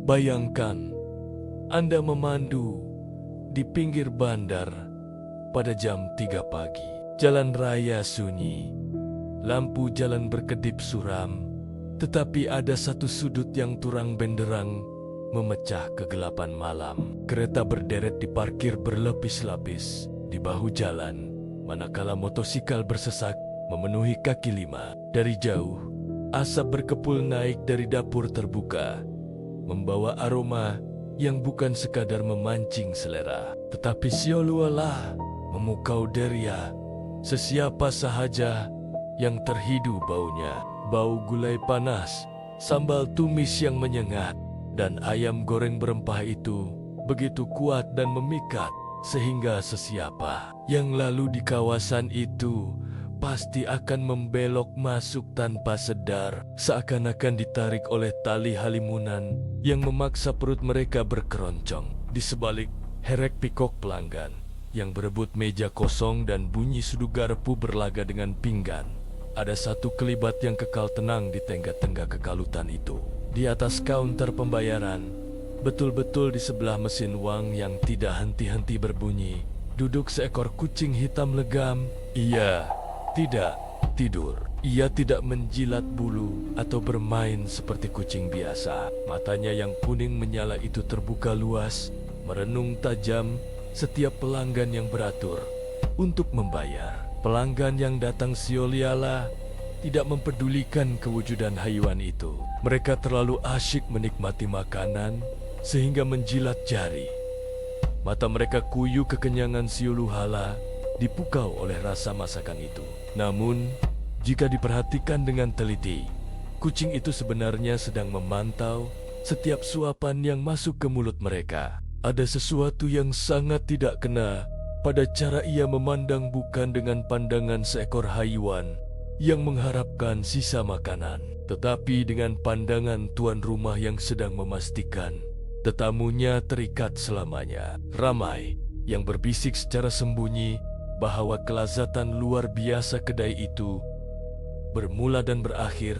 Bayangkan, Anda memandu di pinggir bandar pada jam 3 pagi. Jalan raya sunyi, lampu jalan berkedip suram, tetapi ada satu sudut yang turang benderang memecah kegelapan malam. Kereta berderet diparkir berlapis-lapis di bahu jalan, manakala motosikal bersesak memenuhi kaki lima. Dari jauh, asap berkepul naik dari dapur terbuka, membawa aroma yang bukan sekadar memancing selera, tetapi seolah-olah memukau deria sesiapa sahaja yang terhidu baunya. Bau gulai panas, sambal tumis yang menyengat, dan ayam goreng berempah itu begitu kuat dan memikat, sehingga sesiapa yang lalu di kawasan itu pasti akan membelok masuk tanpa sedar, seakan-akan ditarik oleh tali halimunan yang memaksa perut mereka berkeroncong. Di sebalik herek pikok pelanggan yang berebut meja kosong dan bunyi sudu garpu berlaga dengan pinggan, ada satu kelibat yang kekal tenang di tengah-tengah kekalutan itu. Di atas kaunter pembayaran, betul-betul di sebelah mesin uang yang tidak henti-henti berbunyi, duduk seekor kucing hitam legam. Ia tidak tidur. Ia tidak menjilat bulu atau bermain seperti kucing biasa. Matanya yang kuning menyala itu terbuka luas, merenung tajam setiap pelanggan yang beratur untuk membayar. Pelanggan yang datang sioliala tidak mempedulikan kewujudan haywan itu. Mereka terlalu asyik menikmati makanan sehingga menjilat jari. Mata mereka kuyu kekenyangan siuluhala dipukau oleh rasa masakan itu. Namun, jika diperhatikan dengan teliti, kucing itu sebenarnya sedang memantau setiap suapan yang masuk ke mulut mereka. Ada sesuatu yang sangat tidak kena pada cara ia memandang, bukan dengan pandangan seekor haywan yang mengharapkan sisa makanan, tetapi dengan pandangan tuan rumah yang sedang memastikan tetamunya terikat selamanya. Ramai yang berbisik secara sembunyi bahwa kelazatan luar biasa kedai itu bermula dan berakhir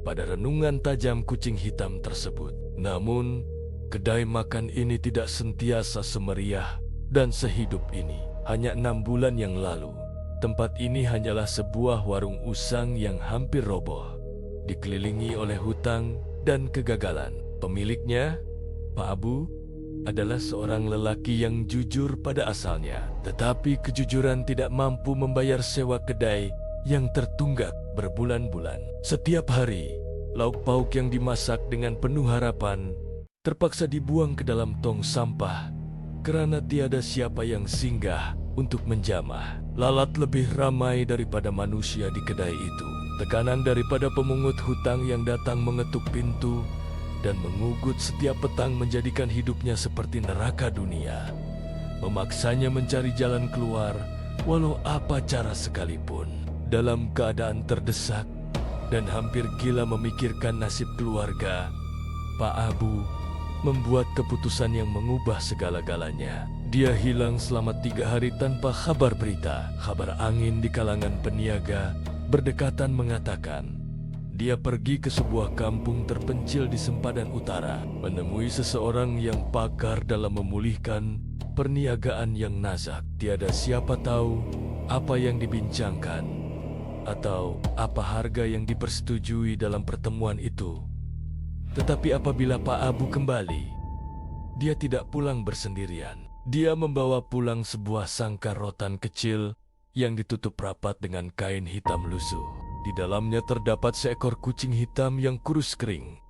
pada renungan tajam kucing hitam tersebut. Namun, kedai makan ini tidak sentiasa semeriah dan sehidup ini. Hanya 6 bulan yang lalu, tempat ini hanyalah sebuah warung usang yang hampir roboh, dikelilingi oleh hutang dan kegagalan. Pemiliknya, Pak Abu, adalah seorang lelaki yang jujur pada asalnya, tetapi kejujuran tidak mampu membayar sewa kedai yang tertunggak berbulan-bulan. Setiap hari, lauk pauk yang dimasak dengan penuh harapan terpaksa dibuang ke dalam tong sampah karena tiada siapa yang singgah untuk menjamah. Lalat lebih ramai daripada manusia di kedai itu. Tekanan daripada pemungut hutang yang datang mengetuk pintu dan mengugut setiap petang menjadikan hidupnya seperti neraka dunia. Memaksanya mencari jalan keluar walau apa cara sekalipun. Dalam keadaan terdesak dan hampir gila memikirkan nasib keluarga, Pak Abu membuat keputusan yang mengubah segala-galanya. Dia hilang selama 3 hari tanpa kabar berita. Kabar angin di kalangan peniaga berdekatan mengatakan dia pergi ke sebuah kampung terpencil di sempadan utara, menemui seseorang yang pakar dalam memulihkan perniagaan yang nazak. Tiada siapa tahu apa yang dibincangkan atau apa harga yang dipersetujui dalam pertemuan itu. Tetapi apabila Pak Abu kembali, dia tidak pulang bersendirian. Dia membawa pulang sebuah sangkar rotan kecil yang ditutup rapat dengan kain hitam lusuh. Di dalamnya terdapat seekor kucing hitam yang kurus kering.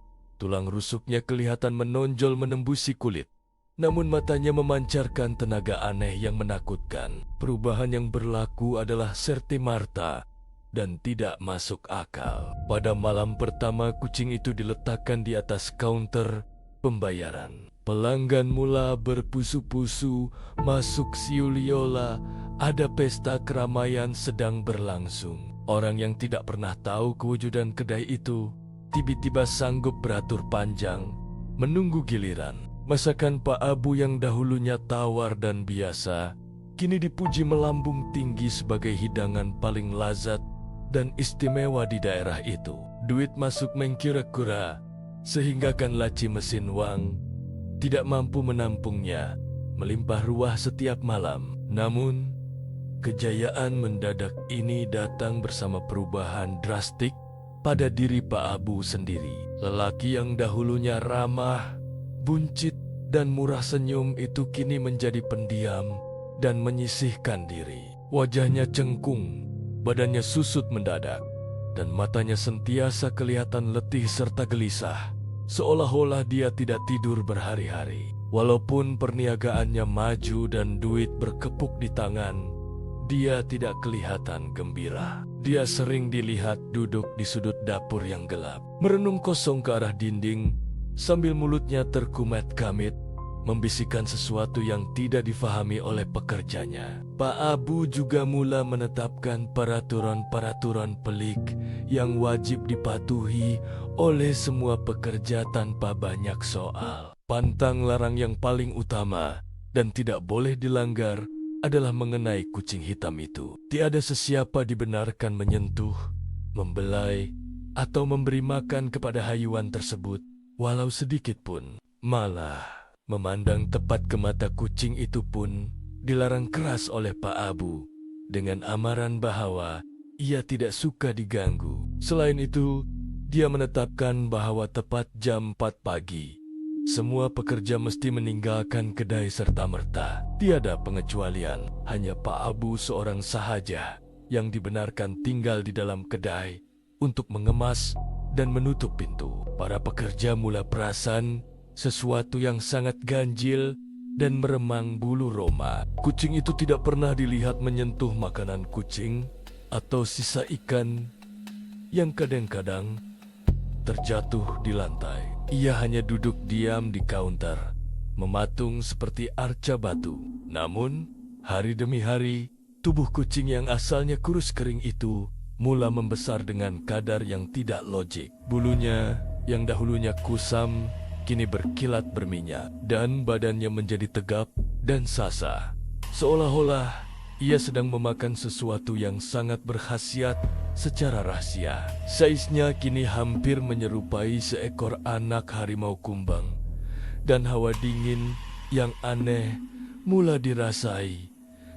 Tulang rusuknya kelihatan menonjol menembusi kulit. Namun matanya memancarkan tenaga aneh yang menakutkan. Perubahan yang berlaku adalah serti marta dan tidak masuk akal. Pada malam pertama kucing itu diletakkan di atas kaunter pembayaran. Pelanggan mula berpusu-pusu masuk siuliola. Ada pesta keramaian sedang berlangsung. Orang yang tidak pernah tahu kewujudan kedai itu tiba-tiba sanggup beratur panjang menunggu giliran. Masakan Pak Abu yang dahulunya tawar dan biasa kini dipuji melambung tinggi sebagai hidangan paling lazat dan istimewa di daerah itu. Duit masuk mengkira-kira sehingga kan laci mesin uang tidak mampu menampungnya, melimpah ruah setiap malam. Namun, kejayaan mendadak ini datang bersama perubahan drastik pada diri Pak Abu sendiri. Lelaki yang dahulunya ramah, buncit, dan murah senyum itu kini menjadi pendiam dan menyisihkan diri. Wajahnya cengkung, badannya susut mendadak, dan matanya sentiasa kelihatan letih serta gelisah, seolah-olah dia tidak tidur berhari-hari. Walaupun perniagaannya maju dan duit berkepuk di tangan, dia tidak kelihatan gembira. Dia sering dilihat duduk di sudut dapur yang gelap, merenung kosong ke arah dinding, sambil mulutnya terkumet-kamit, membisikkan sesuatu yang tidak difahami oleh pekerjanya. Pak Abu juga mula menetapkan peraturan-peraturan pelik yang wajib dipatuhi oleh semua pekerja tanpa banyak soal. Pantang larang yang paling utama dan tidak boleh dilanggar adalah mengenai kucing hitam itu. Tiada sesiapa dibenarkan menyentuh, membelai, atau memberi makan kepada hayuan tersebut, walau sedikit pun. Malah, memandang tepat ke mata kucing itu pun dilarang keras oleh Pak Abu dengan amaran bahwa ia tidak suka diganggu. Selain itu, dia menetapkan bahwa tepat jam 4 pagi, semua pekerja mesti meninggalkan kedai serta-merta. Tiada pengecualian, hanya Pak Abu seorang sahaja yang dibenarkan tinggal di dalam kedai untuk mengemas dan menutup pintu. Para pekerja mula perasan sesuatu yang sangat ganjil dan meremang bulu roma. Kucing itu tidak pernah dilihat menyentuh makanan kucing atau sisa ikan yang kadang-kadang terjatuh di lantai. Ia hanya duduk diam di kaunter, mematung seperti arca batu. Namun, hari demi hari, tubuh kucing yang asalnya kurus kering itu mula membesar dengan kadar yang tidak logik. Bulunya yang dahulunya kusam, kini berkilat berminyak, dan badannya menjadi tegap dan sasa, seolah-olah ia sedang memakan sesuatu yang sangat berkhasiat secara rahasia. Saiznya kini hampir menyerupai seekor anak harimau kumbang, dan hawa dingin yang aneh mula dirasai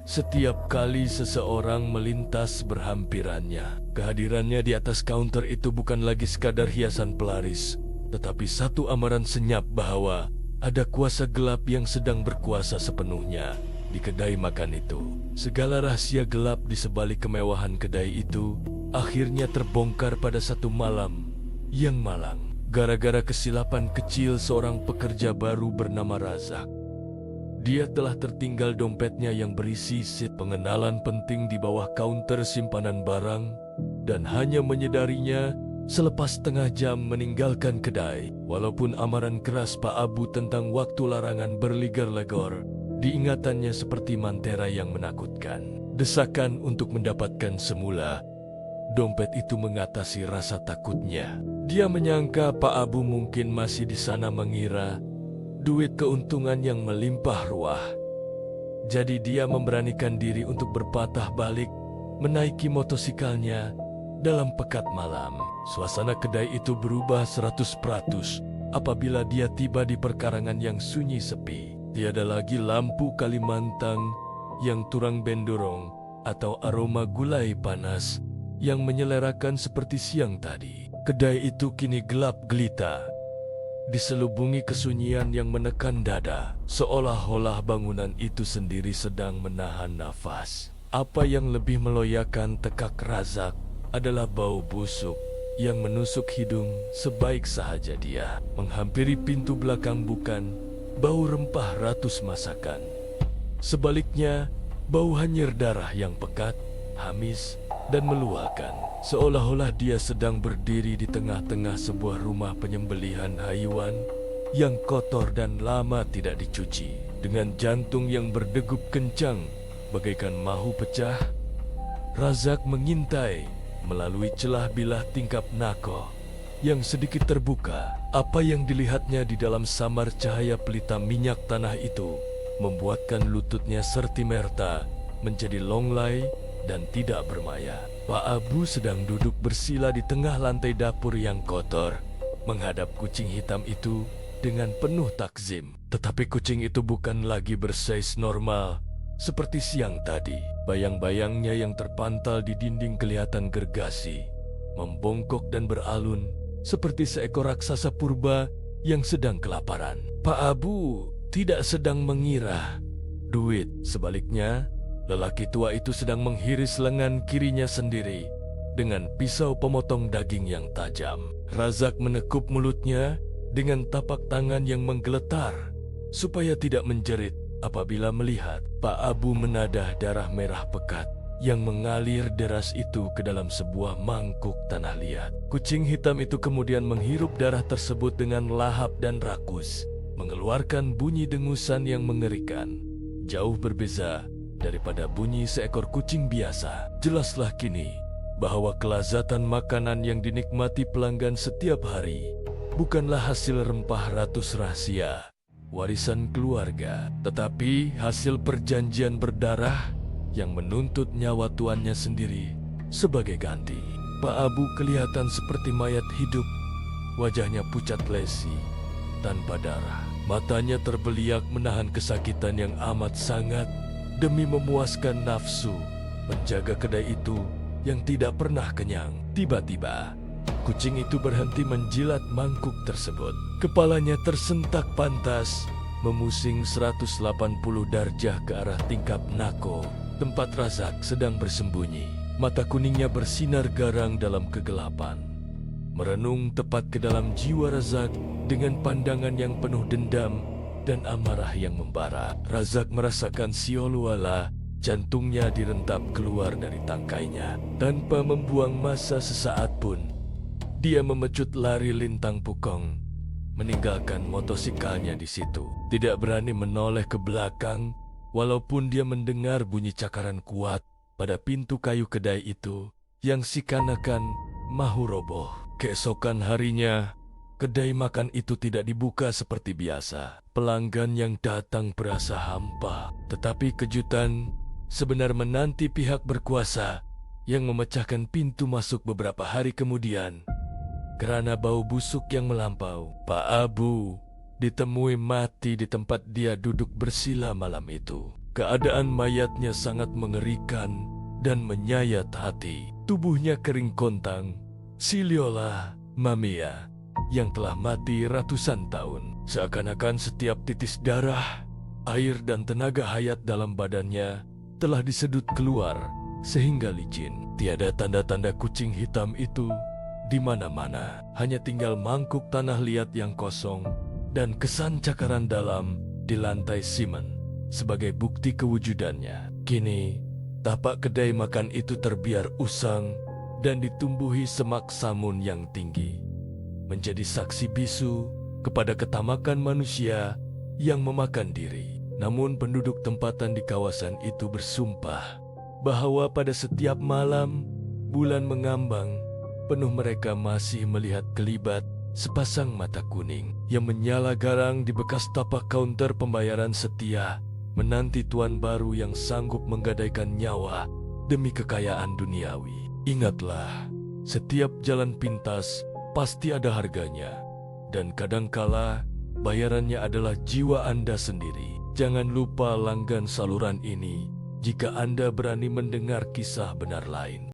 setiap kali seseorang melintas berhampirannya. Kehadirannya di atas kaunter itu bukan lagi sekadar hiasan pelaris, tetapi satu amaran senyap bahwa ada kuasa gelap yang sedang berkuasa sepenuhnya di kedai makan itu. Segala rahasia gelap di sebalik kemewahan kedai itu akhirnya terbongkar pada satu malam yang malang, gara-gara kesilapan kecil seorang pekerja baru bernama Razak. Dia telah tertinggal dompetnya yang berisi sheet pengenalan penting di bawah kaunter simpanan barang, dan hanya menyadarinya selepas setengah jam meninggalkan kedai. Walaupun amaran keras Pak Abu tentang waktu larangan berligar-legor diingatannya seperti mantera yang menakutkan. Desakan untuk mendapatkan semula dompet itu mengatasi rasa takutnya. Dia menyangka Pak Abu mungkin masih di sana mengira duit keuntungan yang melimpah ruah. Jadi dia memberanikan diri untuk berpatah balik, menaiki motosikalnya dalam pekat malam. Suasana kedai itu berubah 100% apabila dia tiba di perkarangan yang sunyi sepi. Tiada lagi lampu Kalimantan yang turang bendorong atau aroma gulai panas yang menyelerakan seperti siang tadi. Kedai itu kini gelap gelita, diselubungi kesunyian yang menekan dada, seolah-olah bangunan itu sendiri sedang menahan nafas. Apa yang lebih meloyakan tekak Razak adalah bau busuk yang menusuk hidung sebaik sahaja dia. Menghampiri pintu belakang bukan bau rempah ratus masakan. Sebaliknya, bau hanyir darah yang pekat, hamis, dan meluahkan. Seolah-olah dia sedang berdiri di tengah-tengah sebuah rumah penyembelihan haywan yang kotor dan lama tidak dicuci. Dengan jantung yang berdegup kencang bagaikan mahu pecah, Razak mengintai melalui celah bilah tingkap nako yang sedikit terbuka. Apa yang dilihatnya di dalam samar cahaya pelita minyak tanah itu membuatkan lututnya serti merta menjadi longlai dan tidak bermaya. Pak Abu sedang duduk bersila di tengah lantai dapur yang kotor, menghadap kucing hitam itu dengan penuh takzim. Tetapi kucing itu bukan lagi bersaiz normal seperti siang tadi. Bayang-bayangnya yang terpantal di dinding kelihatan gergasi, membongkok dan beralun seperti seekor raksasa purba yang sedang kelaparan. Pak Abu tidak sedang mengira duit. Sebaliknya, lelaki tua itu sedang menghiris lengan kirinya sendiri dengan pisau pemotong daging yang tajam. Razak menekuk mulutnya dengan tapak tangan yang menggeletar supaya tidak menjerit apabila melihat Pak Abu menadah darah merah pekat yang mengalir deras itu ke dalam sebuah mangkuk tanah liat. Kucing hitam itu kemudian menghirup darah tersebut dengan lahap dan rakus, mengeluarkan bunyi dengusan yang mengerikan, jauh berbeza daripada bunyi seekor kucing biasa. Jelaslah kini bahwa kelazatan makanan yang dinikmati pelanggan setiap hari bukanlah hasil rempah ratus rahasia warisan keluarga, tetapi hasil perjanjian berdarah yang menuntut nyawa tuannya sendiri sebagai ganti. Pak Abu kelihatan seperti mayat hidup, wajahnya pucat lesi, tanpa darah. Matanya terbeliak menahan kesakitan yang amat sangat demi memuaskan nafsu penjaga kedai itu yang tidak pernah kenyang. Tiba-tiba, kucing itu berhenti menjilat mangkuk tersebut. Kepalanya tersentak pantas, memusing 180 darjah ke arah tingkap Nako, tempat Razak sedang bersembunyi. Mata kuningnya bersinar garang dalam kegelapan, merenung tepat ke dalam jiwa Razak dengan pandangan yang penuh dendam dan amarah yang membara. Razak merasakan siolwala, jantungnya direntap keluar dari tangkainya. Tanpa membuang masa sesaat pun, dia memecut lari lintang pukong, meninggalkan motosikalnya di situ. Tidak berani menoleh ke belakang, walaupun dia mendengar bunyi cakaran kuat pada pintu kayu kedai itu yang sikanakan mahu roboh. Keesokan harinya, kedai makan itu tidak dibuka seperti biasa. Pelanggan yang datang berasa hampa, tetapi kejutan sebenar menanti pihak berkuasa yang memecahkan pintu masuk beberapa hari kemudian. Karena bau busuk yang melampau, Pak Abu ditemui mati di tempat dia duduk bersila malam itu. Keadaan mayatnya sangat mengerikan dan menyayat hati. Tubuhnya kering kontang, siliola Mamia yang telah mati ratusan tahun. Seakan-akan setiap titis darah, air dan tenaga hayat dalam badannya telah disedut keluar sehingga licin. Tiada tanda-tanda kucing hitam itu di mana-mana, hanya tinggal mangkuk tanah liat yang kosong dan kesan cakaran dalam di lantai simen sebagai bukti kewujudannya. Kini, tapak kedai makan itu terbiar usang dan ditumbuhi semak samun yang tinggi, menjadi saksi bisu kepada ketamakan manusia yang memakan diri. Namun penduduk tempatan di kawasan itu bersumpah bahwa pada setiap malam bulan mengambang, penuh mereka masih melihat kelibat sepasang mata kuning yang menyala garang di bekas tapak kaunter pembayaran setia, menanti tuan baru yang sanggup menggadaikan nyawa demi kekayaan duniawi. Ingatlah, setiap jalan pintas pasti ada harganya, dan kadangkala bayarannya adalah jiwa Anda sendiri. Jangan lupa langgan saluran ini jika Anda berani mendengar kisah benar lain.